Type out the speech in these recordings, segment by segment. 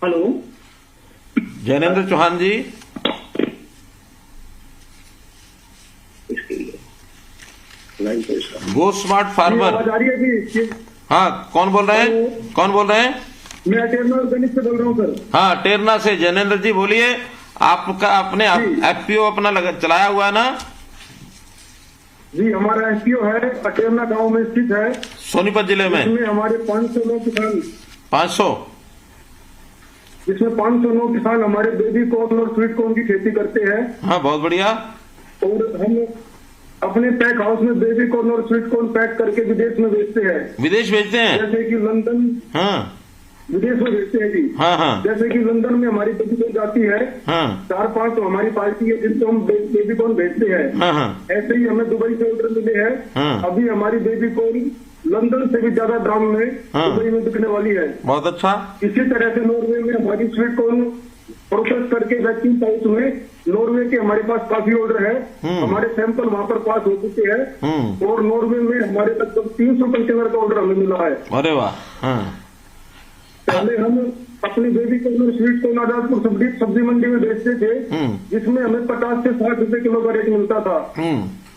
Hello, Jainendra Chauhan जी। गो smart farmer. आवाज आ रही है जी? हाँ, कौन बोल रहे हैं? कौन बोल रहे हैं? मैं टेरना ऑर्गेनिक से बोल रहा हूँ सर। हाँ, टेरना से जैनेन्द्र जी बोलिए। आपका अपने एफपीओ अपना चलाया हुआ है ना? जी, हमारा एफपीओ है, टेरना गांव में स्थित है, सोनीपत जिले में। इसमें हमारे 509 किसान 500। जिसमें 509 किसान हमारे बेबी कॉर्न और स्वीट कॉर्न की खेती करते हैं। हाँ, बहुत बढ़िया। और हम अपने पैक हाउस में बेबी कॉर्न और स्वीट कॉर्न पैक करके विदेश में बेचते हैं। विदेश भेजते हैं? जैसे कि लंदन। हाँ, विदेश में भेजते हैं जी। हाँ हाँ। जैसे कि लंदन में हमारी बेबी कॉर्न जाती है। हाँ 4-5 तो हमारी पार्टी है जिनको हम बेबी कॉर्न भेजते हैं। हाँ। हाँ ऐसे ही हमें दुबई से ऑर्डर मिले हैं। हाँ। अभी हमारी बेबी कॉर्न लंदन से भी ज्यादा दाम में दुबई में बिकने वाली है। बहुत अच्छा। इसी तरह से नॉर्वे में हमारी स्वीट कॉर्न प्रोसेस करके वैक्यूम पाउच में नॉर्वे के हमारे पास काफी ऑर्डर है। हमारे सैंपल वहां पर पास हो चुके हैं और नॉर्वे में हमारे लगभग 300 कंटेनर का ऑर्डर हमें मिला है। अरे वाह। हाँ। पहले हम अपनी baby corn sweet corn Azadpur सब्जी मंडी में बेचते थे, जिसमें हमें 50 से 60 रुपए किलो का रेट मिलता था।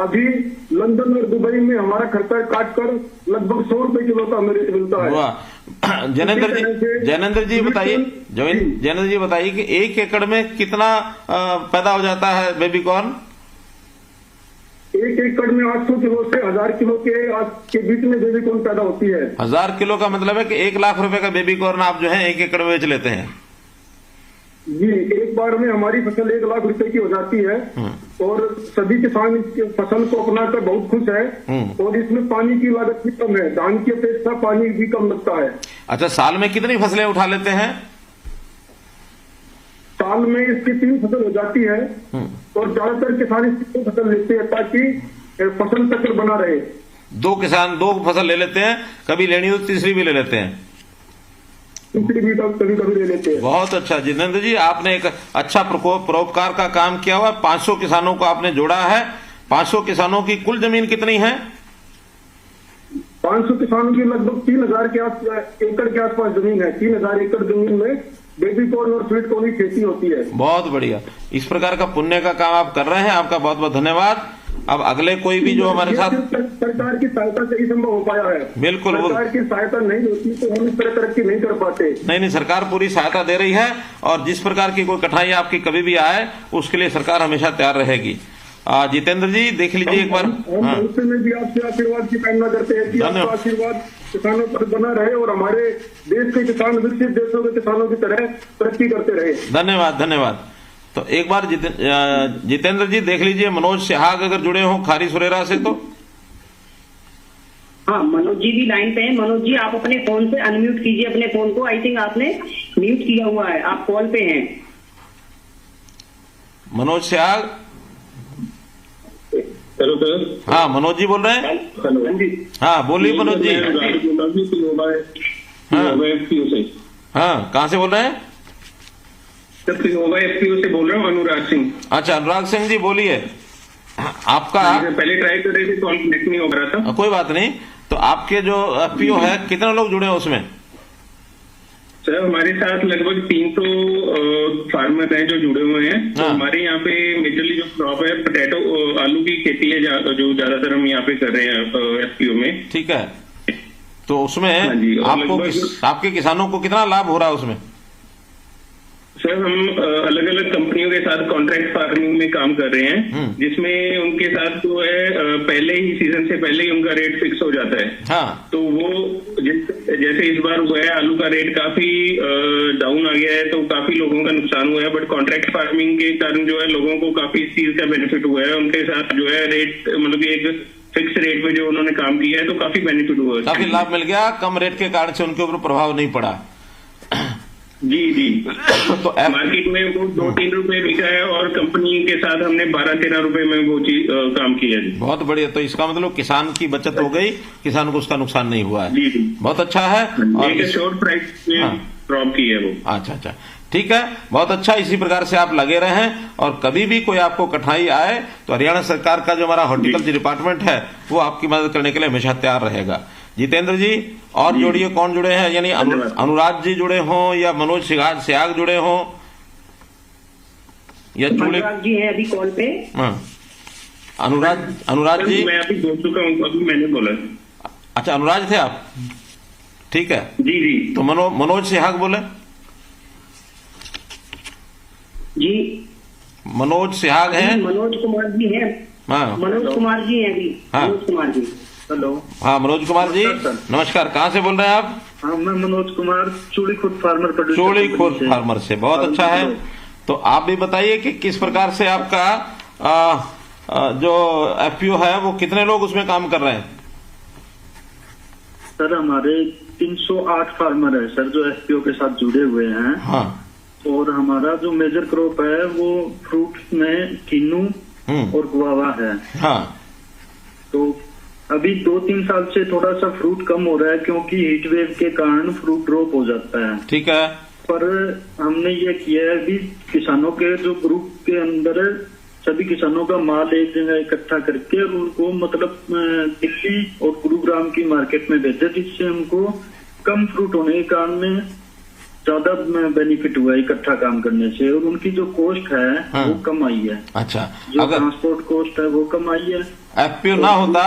अभी लंदन और दुबई में हमारा खर्चा काट कर लगभग 100 रुपए किलो का हमें रेट मिलता है। वाह। जैनेन्द्र जी बताइए, जैनेन्द्र जी बताइए कि 1 एकड़ में कितना पैदा हो जाता है बेबी कॉर्न? 1 एकड़ में 800 किलो से 1000 किलो के बीच में बेबी कॉर्न पैदा होती है। 1000 किलो का मतलब है कि 1 लाख रुपए का बेबी कॉर्न आप जो है 1 एकड़ में बेच लेते हैं? जी, एक बार में हमारी फसल 1 लाख रुपए की हो जाती है और सभी किसान इस फसल को अपनाकर बहुत खुश है। और इसमें पानी की लागत भी कम है, धान की अपेक्षा पानी भी कम लगता है। अच्छा, साल में कितनी फसलें उठा लेते हैं? साल में इसकी 3 फसल हो जाती है और ज्यादातर किसान इसकी 2 फसल लेते हैं ताकि फसल चक्र बना रहे। 2 किसान 2 फसल ले लेते हैं, कभी लेनी हो तो तीसरी भी ले लेते हैं। तीसरी भी कभी कभी ले लेते हैं। बहुत अच्छा जितेंद्र जी, आपने एक अच्छा परोपकार का काम किया हुआ। 500 किसानों को आपने जोड़ा है। 500 किसानों की कुल जमीन कितनी है? 500 किसानों की लगभग 3000 एकड़ के आसपास जमीन है। 3000 एकड़ जमीन में बेबी कॉर्न और स्वीट कॉर्न की खेती होती है। बहुत बढ़िया। इस प्रकार का पुण्य का काम आप कर रहे हैं, आपका बहुत बहुत धन्यवाद। अब अगले कोई भी जो हमारे साथ सरकार की सहायता से ही संभव हो पाया है। बिल्कुल, सरकार की सहायता नहीं होती तो हम इस तरह तरक्की नहीं कर पाते। नहीं, सरकार पूरी सहायता दे रही है और जिस प्रकार की कोई कठिनाई आपकी कभी भी आए उसके लिए सरकार हमेशा तैयार रहेगी। जितेंद्र जी देख लीजिए एक बार। भविष्य में भी आपसे आशीर्वाद की कामना करते हैं कि आपका आशीर्वाद किसानों पर बना रहे और हमारे देश के किसान विकसित देशों के किसानों की तरह तरक्की करते रहे। धन्यवाद धन्यवाद। तो एक बार जितेंद्र जी देख लीजिए, मनोज सिहाग अगर जुड़े हों खारी सुरेरा से तो। हाँ, मनोज जी भी लाइन पे हैं। मनोज जी आप अपने फोन से अनम्यूट कीजिए अपने फोन को। आई थिंक आपने म्यूट किया हुआ है, आप कॉल पे हैं। मनोज सिहाग। Hello sir. हाँ, मनोज जी बोल रहे हैं? हेलो। हाँ बोलिए मनोज जी। हाँ, कहाँ से बोल रहे हैं? एफपीओ से बोल रहा हूँ, अनुराग सिंह। अच्छा, अनुराग सिंह जी बोलिए। आपका पहले ट्राई कर रहे थे तो कनेक्ट नहीं हो रहा था। कोई बात नहीं। तो आपके जो एफपीओ है कितने लोग जुड़े हैं उसमें? सर हमारे साथ लगभग 300 फार्मर हैं जो जुड़े हुए हैं। तो हमारे यहाँ पे मेजरली जो क्रॉप है पोटैटो आलू की खेती है जो ज्यादातर हम यहाँ पे कर रहे हैं एफपीओ में। ठीक है। तो उसमें आपके किसानों को कितना लाभ हो रहा है उसमें? सर हम अलग अलग कंपनियों के साथ कॉन्ट्रैक्ट फार्मिंग में काम कर रहे हैं, जिसमें उनके साथ जो है पहले ही सीजन से पहले ही उनका रेट फिक्स हो जाता है। हाँ। तो वो जैसे इस बार हुआ है आलू का रेट काफी डाउन आ गया है तो काफी लोगों का नुकसान हुआ है। बट कॉन्ट्रैक्ट फार्मिंग के कारण जो है लोगों को काफी इस चीज का बेनिफिट हुआ है। उनके साथ जो है रेट मतलब कि एक फिक्स रेट में जो उन्होंने काम किया है तो काफी बेनिफिट हुआ है, काफी लाभ मिल गया। कम रेट के कारण से उनके ऊपर प्रभाव नहीं पड़ा। जी जी। तो मार्केट में वो 2-3 रुपए बिका है और कंपनी के साथ हमने 12-13 रुपए में वो चीज काम किया जी। बहुत बढ़िया। तो इसका मतलब किसान की बचत हो गई, किसान को उसका नुकसान नहीं हुआ है। जी जी, बहुत अच्छा है। और शॉर्ट प्राइस में ड्रॉप की है वो। अच्छा अच्छा, ठीक है, बहुत अच्छा। इसी प्रकार से आप लगे रहें और कभी भी कोई आपको कठिनाई आए तो हरियाणा सरकार का जो हमारा हॉर्टिकल्चर डिपार्टमेंट है वो आपकी मदद करने के लिए हमेशा तैयार रहेगा। जितेंद्र जी और जोड़िए, कौन जुड़े हैं, यानी अनुराग जी जुड़े हों या मनोज सिहाग जुड़े हों या अनुराग जी हैं अभी कॉल पे। हाँ, अनुराग जी, मैं अभी बोल चुका हूँ, अभी मैंने बोला। अच्छा, अनुराग थे आप, ठीक है जी जी। तो मनोज सिहाग बोले जी। मनोज सिहाग हैं, मनोज कुमार जी हैं। हाँ मनोज कुमार जी हैं अभी। हाँ। मनोज कुमार जी, हेलो। हाँ मनोज कुमार जी नमस्कार, कहाँ से बोल रहे हैं आप? हाँ, मैं Manoj Kumar, Chudikhurd farmer producer. Chudikhurd farmer से, बहुत अच्छा है। तो आप भी बताइए कि किस प्रकार से आपका जो एफपीओ है वो कितने लोग उसमें काम कर रहे हैं? सर हमारे 308 फार्मर है सर जो एफपीओ के साथ जुड़े हुए हैं। हाँ। और हमारा जो मेजर क्रॉप है वो फ्रूट में किन्नू और गुआवा है। हाँ। तो अभी 2-3 साल से थोड़ा सा फ्रूट कम हो रहा है क्योंकि हीट वेव के कारण फ्रूट ड्रॉप हो जाता है। ठीक है। पर हमने ये किया है अभी किसानों के जो ग्रुप के अंदर सभी किसानों का माल एक जगह इकट्ठा करके और उनको मतलब दिल्ली और गुरुग्राम की मार्केट में भेजे, जिससे हमको कम फ्रूट होने के कारण ज्यादा बेनिफिट हुआ है इकट्ठा काम करने से। और उनकी जो कॉस्ट है हाँ। वो कम आई है। अच्छा, जो ट्रांसपोर्ट कॉस्ट है वो कम आई है। एफपीओ ना होता,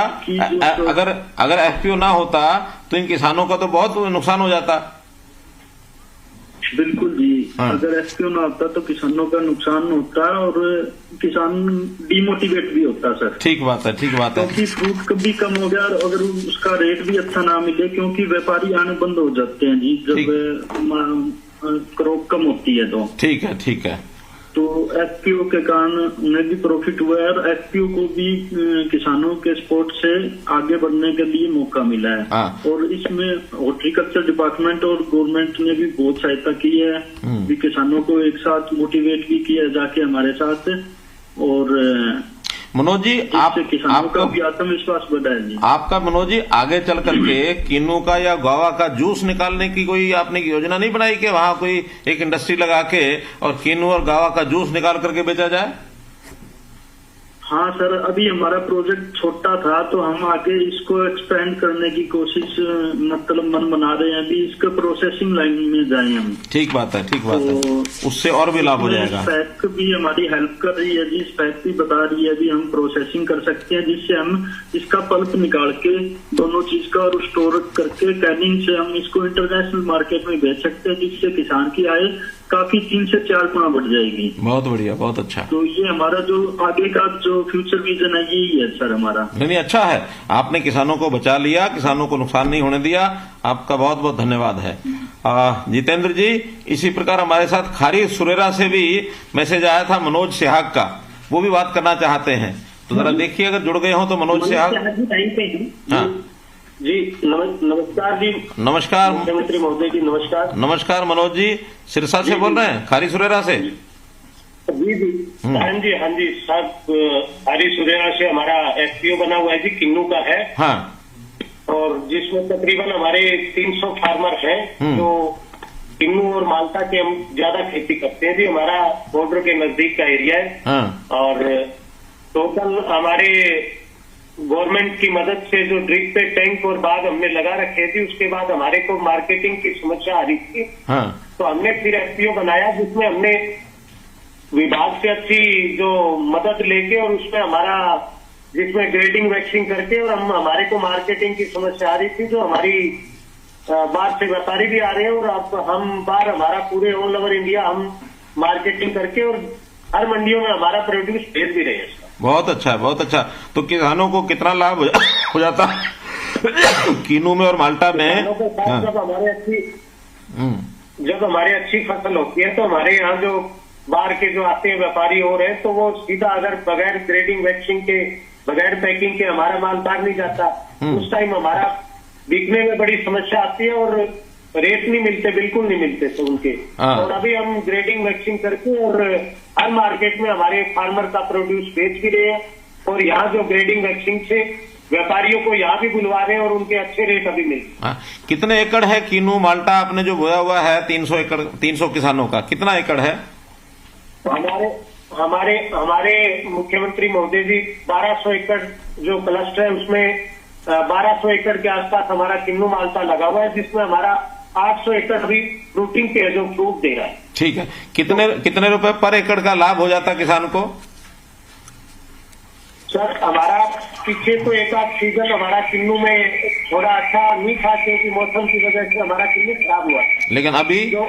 अगर एफपीओ ना होता तो इन किसानों का तो बहुत नुकसान हो जाता। बिल्कुल जी। हाँ। अगर एफपीओ ना होता तो किसानों का नुकसान होता और किसान डिमोटिवेट भी होता सर। ठीक बात है, ठीक बात है। क्योंकि फ्रूट कभी कम हो गया और अगर उसका रेट भी अच्छा ना मिले, क्योंकि व्यापारी आने बंद हो जाते हैं जी जब क्रॉप कम होती है तो। ठीक है, ठीक है। तो एफपीओ के कारण उन्हें भी प्रॉफिट हुआ है और एफपीओ को भी किसानों के सपोर्ट से आगे बढ़ने के लिए मौका मिला है। हाँ। और इसमें हॉर्टिकल्चर डिपार्टमेंट और गवर्नमेंट ने भी बहुत सहायता की है। भी किसानों को एक साथ मोटिवेट भी किया जाके हमारे साथ। और मनोज जी किसानों का भी आत्मविश्वास बढ़ा है जी। आपका मनोज जी आगे चल करके किन्नू का या गुआवा का जूस निकालने की कोई आपने योजना नहीं बनाई कि वहां कोई एक इंडस्ट्री लगा के और किन्नू और गुआवा का जूस निकाल करके बेचा जाए? हाँ सर, अभी हमारा प्रोजेक्ट छोटा था तो हम आगे इसको एक्सपेंड करने की कोशिश मतलब मन बना रहे हैं। अभी इसका प्रोसेसिंग लाइन में जाए हम। ठीक बात है, ठीक बात है, उससे और भी लाभ हो जाएगा। स्पैक भी हमारी हेल्प कर रही है जी। स्पैक भी बता रही है अभी हम प्रोसेसिंग कर सकते हैं, जिससे हम इसका पल्प निकाल के दोनों चीज का और स्टोर करके कैनिंग से हम इसको इंटरनेशनल मार्केट में बेच सकते हैं, जिससे किसान की आय काफी 3 से 4 गुना बढ़ जाएगी। बहुत बढ़िया, बहुत अच्छा। तो ये हमारा जो आगे का जो फ्यूचर विजन है यही है सर हमारा। नहीं, अच्छा है, आपने किसानों को बचा लिया, किसानों को नुकसान नहीं होने दिया, आपका बहुत बहुत धन्यवाद है। जितेंद्र जी, इसी प्रकार हमारे साथ खारी सुरेरा से भी मैसेज आया था मनोज सिहाग का, वो भी बात करना चाहते हैं, तो जरा देखिए अगर जुड़ गए हो तो। मनोज सिहाग, हाँ जी नमस्कार जी। नमस्कार मुख्यमंत्री महोदय जी, नमस्कार। नमस्कार मनोज जी, सिरसा से बोल रहे हैं, खारी सुरेरा से? जी जी हाँ जी साहब, खारी सुरेरा से हमारा एफपीओ बना हुआ है जी, किन्नू का है। हाँ। और जिसमें तकरीबन हमारे 300 फार्मर हैं जो किन्नू और माल्टा के हम ज्यादा खेती करते हैं जी। हमारा बॉर्डर के नजदीक का एरिया है। हाँ। और टोटल हमारे गवर्नमेंट की मदद से जो ड्रिप पे टैंक और बाग हमने लगा रखे थे, उसके बाद हमारे को मार्केटिंग की समस्या आ रही थी। हाँ। तो हमने फिर एफपीओ बनाया, जिसमें हमने विभाग से अच्छी जो मदद लेके और उसमें हमारा जिसमें ग्रेडिंग वैक्सिंग करके और हमारे को मार्केटिंग की समस्या आ रही थी, जो हमारी बाहर से व्यापारी भी आ रहे हैं और अब हम बाहर हमारा पूरे ऑल ओवर इंडिया हम मार्केटिंग करके और हर मंडियों में हमारा प्रोड्यूस भेज भी रहे हैं। बहुत अच्छा है, बहुत अच्छा। तो किसानों को कितना लाभ हो जाता किन्नू में और माल्टा में? हाँ। जब हमारे अच्छी फसल होती है तो हमारे यहाँ जो बाहर के जो आते हैं व्यापारी हो रहे हैं, तो वो सीधा अगर बगैर ग्रेडिंग वैक्सिंग के बगैर पैकिंग के हमारा माल बाहर नहीं जाता। उस टाइम हमारा बिकने में बड़ी समस्या आती है और रेट नहीं मिलते, बिल्कुल नहीं मिलते तो उनके। और अभी हम ग्रेडिंग वैक्सिंग करके और हर मार्केट में हमारे फार्मर का प्रोड्यूस बेच भी रहे हैं। और यहाँ जो ग्रेडिंग वैक्सिंग से व्यापारियों को यहाँ भी बुलवा रहे हैं और उनके अच्छे रेट अभी मिलते हैं। कितने एकड़ है किन्नू माल्टा आपने जो बोया हुआ है? 300 एकड़, 300 किसानों का कितना एकड़ है? हमारे मुख्यमंत्री महोदय जी 1200 एकड़ जो क्लस्टर है उसमें 1200 एकड़ के आसपास हमारा किन्नू मालटा लगा हुआ है, जिसमें हमारा 800 एकड़ भी फ्रूटिंग के जो फ्रूट दे रहा है। ठीक है, कितने रुपए पर एकड़ का लाभ हो जाता किसान को? सर हमारा पीछे तो एक आध सीजन हमारा किन्नू में थोड़ा अच्छा नहीं था, क्योंकि मौसम की वजह से हमारा किन्नू खराब हुआ, लेकिन अभी जो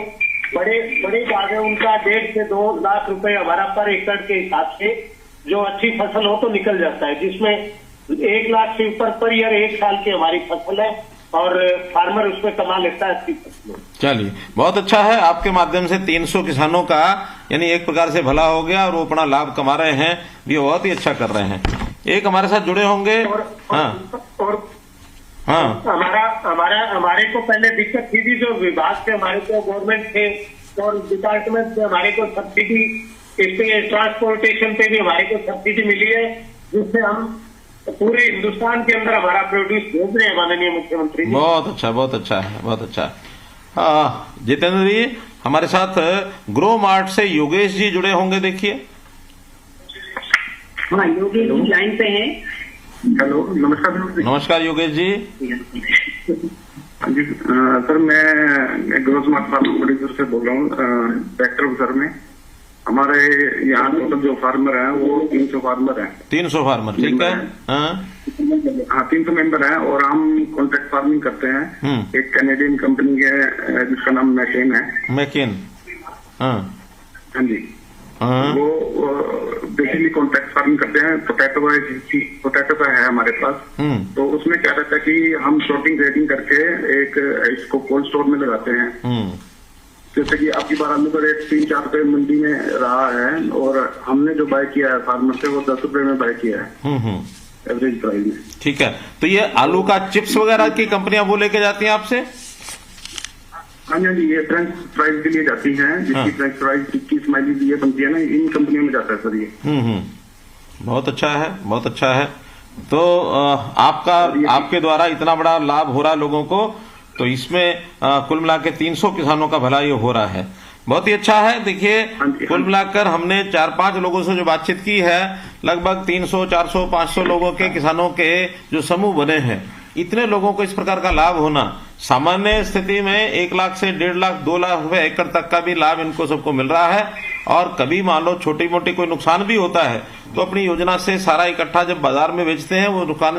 बड़े बाग है उनका 1.5 से 2 लाख रुपए हमारा पर एकड़ के हिसाब से जो अच्छी फसल हो तो निकल जाता है, जिसमें 1 लाख से ऊपर पर ईयर 1 साल की हमारी फसल है और फार्मर उसमें कमा लेता है अच्छी फसल। चलिए, बहुत अच्छा है, आपके माध्यम से 300 किसानों का यानी एक प्रकार से भला हो गया और वो अपना लाभ कमा रहे हैं, ये बहुत ही अच्छा कर रहे हैं। एक हमारे साथ जुड़े होंगे हमारे को पहले दिक्कत थी जो विभाग से हमारे को गवर्नमेंट थे और डिपार्टमेंट से हमारे को सब्सिडी, इसके ट्रांसपोर्टेशन पे भी हमारे को सब्सिडी मिली है, जिससे हम पूरे हिंदुस्तान के अंदर हमारा प्रोड्यूस भेज रहे हैं माननीय मुख्यमंत्री जी। बहुत अच्छा, बहुत अच्छा है, बहुत अच्छा। जितेंद्र जी हमारे साथ ग्रो मार्ट से योगेश जी जुड़े होंगे, देखिए। हाँ, योगेश जी लाइन पे हैं। हेलो, नमस्कार। नमस्कार योगेश जी। हाँ जी सर, मैं ग्रो स्मार्ट फार्म प्रोड्यूसर से बोल रहा हूँ, ट्रैक्टर सर में। हमारे यहाँ टोटल जो फार्मर हैं वो 300 फार्मर हैं। 300 फार्मर, ठीक है। हाँ 300 मेंबर हैं और हम कॉन्ट्रैक्ट फार्मिंग करते हैं। एक कैनेडियन कंपनी है जिसका नाम मैकेन है। मैकेन, हाँ जी। वो बेसिकली कॉन्ट्रैक्ट फार्मिंग करते हैं। पोटैटो का है हमारे पास। तो उसमें क्या रहता है कि हम शॉर्टिंग ग्रेडिंग करके एक इसको कोल्ड स्टोर में लगाते हैं। जैसे कि आपकी बार आलू का रेट 3-4 रुपए मंडी में रहा है और हमने जो बाय किया है फार्मर से वो 10 रुपए में बाय किया है एवरेज प्राइस में। ठीक है, तो ये आलू का चिप्स वगैरह की कंपनियां वो लेके जाती हैं आपसे? हाँ जी, ये फ्रेंच फ्राइज के लिए जाती हैं, जिसकी फ्रेंच फ्राइज की स्माइली ये बनती है ना, इन कंपनियों में जाता है सर ये। बहुत अच्छा है, बहुत अच्छा है। तो आपके द्वारा इतना बड़ा लाभ हो रहा है लोगों को, तो इसमें कुल मिला के 300 किसानों का भला ये हो रहा है, बहुत ही अच्छा है। देखिए, कुल मिलाकर हमने 4-5 लोगों से जो बातचीत की है, लगभग 300, 400, 500 लोगों के किसानों के जो समूह बने हैं, इतने लोगों को इस प्रकार का लाभ होना, सामान्य स्थिति में 1 लाख से 1.5 लाख 2 लाख रुपए एकड़ तक का भी लाभ इनको सबको मिल रहा है। और कभी मान लो छोटी मोटी कोई नुकसान भी होता है तो अपनी योजना से सारा इकट्ठा जब बाजार में बेचते हैं वो नुकसान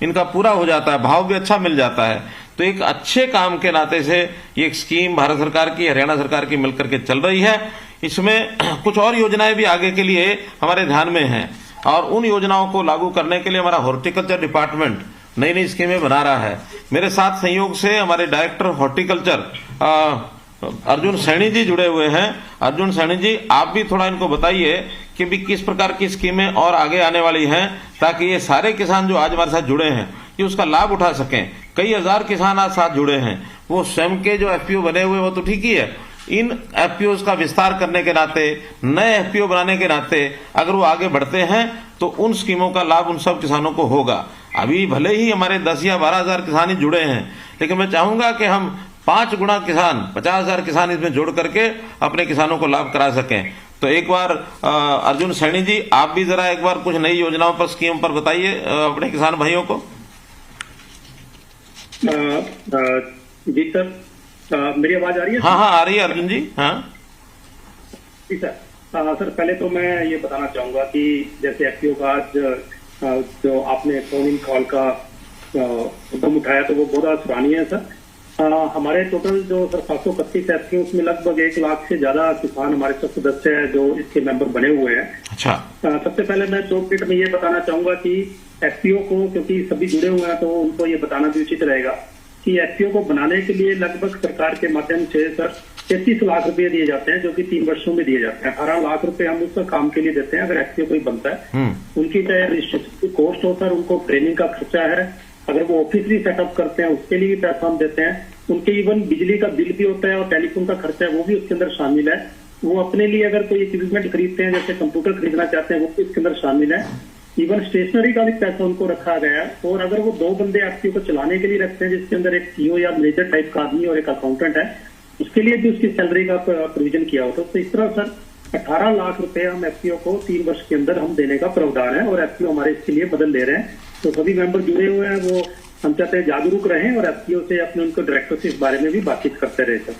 इनका पूरा हो जाता है, भाव भी अच्छा मिल जाता है। तो एक अच्छे काम के नाते से ये एक स्कीम भारत सरकार की, हरियाणा सरकार की मिलकर के चल रही है। इसमें कुछ और योजनाएं भी आगे के लिए हमारे ध्यान में हैं और उन योजनाओं को लागू करने के लिए हमारा हॉर्टिकल्चर डिपार्टमेंट नई नई स्कीमें बना रहा है। मेरे साथ संयोग से हमारे डायरेक्टर हॉर्टिकल्चर अर्जुन सैनी जी जुड़े हुए हैं। अर्जुन सैनी जी, आप भी थोड़ा इनको बताइए कि भी किस प्रकार की स्कीमें और आगे आने वाली हैं, ताकि ये सारे किसान जो आज हमारे साथ जुड़े हैं ये उसका लाभ उठा सकें। कई हजार किसान आज साथ जुड़े हैं, वो स्वयं के जो एफपीओ बने हुए वो तो ठीक ही है, इन एफपीओ का विस्तार करने के नाते, नए एफपीओ बनाने के नाते अगर वो आगे बढ़ते हैं तो उन स्कीमों का लाभ उन सब किसानों को होगा। अभी भले ही हमारे 10 या 12 हजार किसान ही जुड़े हैं, लेकिन मैं चाहूंगा कि हम 5 गुना किसान, 50,000 किसान इसमें जोड़ करके अपने किसानों को लाभ करा सकें। तो एक बार अर्जुन सैनी जी, आप भी जरा एक बार कुछ नई योजनाओं पर, स्कीम पर बताइए अपने किसान भाइयों को। जी सर, मेरी आवाज आ रही है? हाँ आ रही है अर्जुन जी। हाँ जी सर। सर पहले तो मैं ये बताना चाहूंगा कि जैसे एफपीओ का आज जो आपने फोन इन कॉल का कदम उठाया तो वो बहुत सराहनीय है सर। हमारे टोटल जो सर 731 एफपीओ उसमें लगभग 1 लाख से ज्यादा किसान हमारे सब सदस्य है जो इसके मेंबर बने हुए हैं। अच्छा, सबसे पहले मैं 2 मिनट में ये बताना चाहूंगा कि एफपीओ को, क्योंकि सभी जुड़े हुए हैं तो उनको ये बताना भी उचित रहेगा कि एफपीओ को बनाने के लिए लगभग सरकार के माध्यम से सर 33 लाख रुपए दिए जाते हैं, जो कि 3 वर्षों में दिए जाते हैं। 18 लाख रुपए हम उसका काम के लिए देते हैं अगर एफपीओ कोई बनता है। उनकी चाहे रजिस्ट्रेशन कॉस्ट हो सर, उनको ट्रेनिंग का खर्चा है, अगर वो ऑफिस भी सेटअप करते हैं उसके लिए भी पैसा हम देते हैं, उनके इवन बिजली का बिल भी होता है और टेलीफोन का खर्चा है वो भी उसके अंदर शामिल है। वो अपने लिए अगर कोई इक्विपमेंट खरीदते हैं, जैसे कंप्यूटर खरीदना चाहते हैं, वो भी इसके अंदर शामिल है। इवन स्टेशनरी का भी पैसा उनको रखा गया है। और अगर वो 2 बंदे एफपीओ को चलाने के लिए रखते हैं, जिसके अंदर एक सीईओ या मैनेजर टाइप का आदमी और एक अकाउंटेंट है, उसके लिए भी उसकी सैलरी का प्रोविजन किया होता है। तो इस तरह सर 18 लाख रुपए हम एफपीओ को 3 वर्ष के अंदर हम देने का प्रावधान है और एफपीओ हमारे इसके लिए बदल ले रहे हैं। तो सभी मेंबर जुड़े हुए हैं, वो हम चाहते हैं जागरूक रहें और एफपीओ से अपने उनको डायरेक्टर से इस बारे में भी बातचीत करते रहे सर।